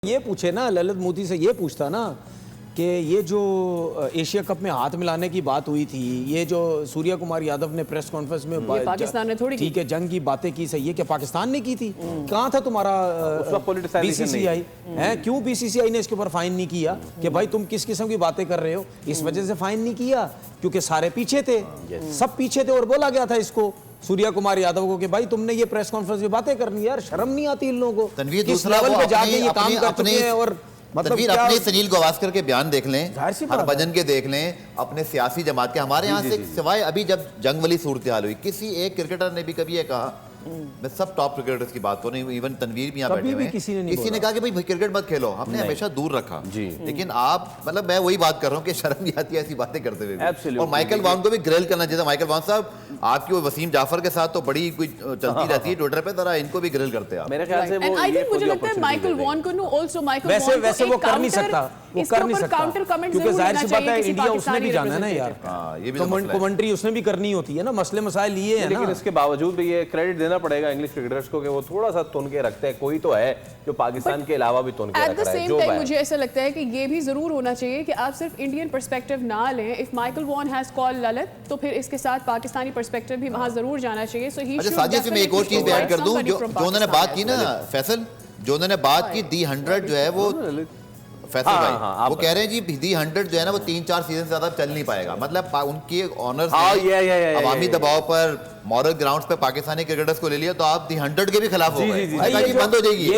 ये पूछे ना, ललित मोदी से ये पूछता ना कि ये जो एशिया कप में हाथ मिलाने की बात हुई थी, ये जो सूर्या कुमार यादव ने प्रेस कॉन्फ्रेंस में पाकिस्तान ने थोड़ी ठीक है जंग की बातें की, सही है, क्या पाकिस्तान ने की थी? कहाँ था तुम्हारा बीसीसीआई है? क्यों बीसीसीआई ने इसके ऊपर फाइन नहीं किया कि भाई तुम किस किस्म की बातें कर रहे हो? इस वजह से फाइन नहीं किया क्योंकि सारे पीछे थे, सब पीछे थे और बोला गया था इसको सूर्या कुमार यादव को कि भाई तुमने ये प्रेस कॉन्फ्रेंस में बातें करनी है, यार शर्म नहीं आती इन लोगों को? तनवीर किस लेवल पे जाके ये काम कर चुके हैं? और मतलब अपने सुनील गावस्कर के बयान देख लें, हरभजन के देख लें, अपने सियासी जमात के, हमारे यहाँ से सिवाय अभी जब जंग वाली सूरत हाल हुई, किसी एक क्रिकेटर ने भी कभी ये कहा, मैं सब टॉप क्रिकेटर्स की बात कर रही हूँ, इवन तनवीर भी यहाँ बैठे हुए हैं, किसी ने कहा कि भाई क्रिकेट मत खेलो, हमने हमेशा दूर रखा। लेकिन आप मतलब मैं वही बात कर रहा हूँ कि शर्म नहीं आती ऐसी बातें करते हुए। और माइकल वॉन को भी ग्रिल करना चाहिए। माइकल वॉन साहब, आपकी वो वसीम जाफर के साथ तो बड़ी कोई चलती रहती है ट्विटर पे, जरा इनको भी ग्रिल करते हैं मेरे ख्याल से। वो मुझे लगता है माइकल वॉन को आल्सो माइकल वॉन वैसे वो कर नहीं सकता, वो कर नहीं सकता क्योंकि जाहिर सी बात है इंडिया उसने भी जाना है ना यार, ये भी कमेंट्री उसने भी करनी होती है ना, मसले मसाइल ये है। लेकिन इसके बावजूद भी ये क्रेडिट देना पड़ेगा इंग्लिश क्रिकेटर्स को कि वो थोड़ा सा तुन के रखते हैं, कोई तो है जो पाकिस्तान के अलावा भी तुन के रख रहा है। जो मुझे ऐसा लगता है कि ये भी जरूर होना चाहिए कि आप सिर्फ इंडियन पर्सपेक्टिव ना लें। If Michael Vaughan has called Lalit, तो फिर इसके साथ पाकिस्तानी पर्सपेक्टिव भी वहां जरूर जाना चाहिए। सो ही शुड डेफिनेटली। मैं एक और चीज ऐड कर दूं, जो उन्होंने बात की ना फैसल, जो उन्होंने बात की दी 100 जो है वो फैसल भाई, वो कह रहे हैं जी दी 100 जो है ना वो 3-4 सीजन से ज्यादा चल नहीं पाएगा। मतलब उनके ऑनर्स अवामी दबाव पर मॉरल ग्राउंड्स पे पाकिस्तानी क्रिकेटर्स को ले लिया, तो आप दी 100 के भी खिलाफ हो गए, बंद हो जाएगी।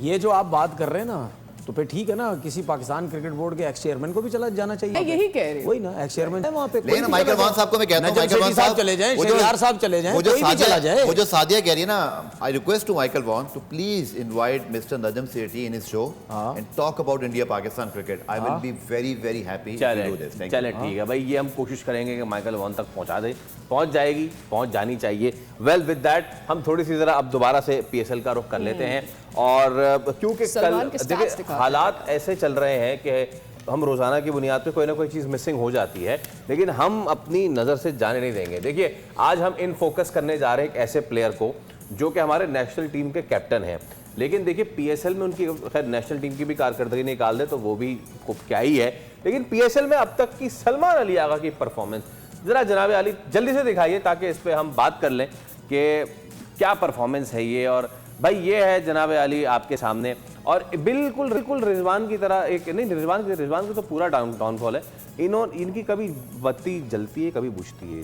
ये जो आप बात कर रहे हैं ना, तो फिर ठीक है ना, किसी पाकिस्तान क्रिकेट बोर्ड के एक्स चेयरमैन को भी चला जाना चाहिए। यही कह रहे हैं, वही ना, एक्स चेयरमैन है वहां पे। लेकिन माइकल वॉन साहब को मैं कहता हूं, माइकल वॉन साहब चले जाएं, शहरयार साहब चले जाएं, कोई भी चला जाए। वो जो सादिया कह रही है ना, I request to Michael Vaughan to please invite mister Najam Sethi in his show and talk about India Pakistan cricket. I will be very very happy to do this. चले ठीक है भाई, ये हम कोशिश करेंगे कि माइकल वॉन तक पहुंचा दे, पहुंच जाएगी, पहुंच जानी चाहिए। वेल विद दैट हम थोड़ी सी जरा अब दोबारा से पीएसएल का रुख कर लेते हैं। और क्योंकि कल देखिए हालात ऐसे चल रहे हैं कि हम रोजाना की बुनियाद पे कोई ना कोई चीज़ मिसिंग हो जाती है, लेकिन हम अपनी नज़र से जाने नहीं देंगे। देखिए आज हम इन फोकस करने जा रहे हैं एक ऐसे प्लेयर को जो कि हमारे नेशनल टीम के कैप्टन हैं, लेकिन देखिए पीएसएल में उनकी खैर नेशनल टीम की भी कारकर्दगी निकाल दे तो वो भी क्या ही है, लेकिन पीएसएल में अब तक की सलमान अली आगा की परफॉर्मेंस ज़रा जनाब अली जल्दी से दिखाइए ताकि इस पर हम बात कर लें कि क्या परफॉर्मेंस है ये। और भाई ये है जनाब अली आपके सामने, और बिल्कुल रिजवान की तरह एक नहीं, रिजवान की तो पूरा डाउनफॉल है। इनकी कभी बत्ती जलती है कभी बुझती है।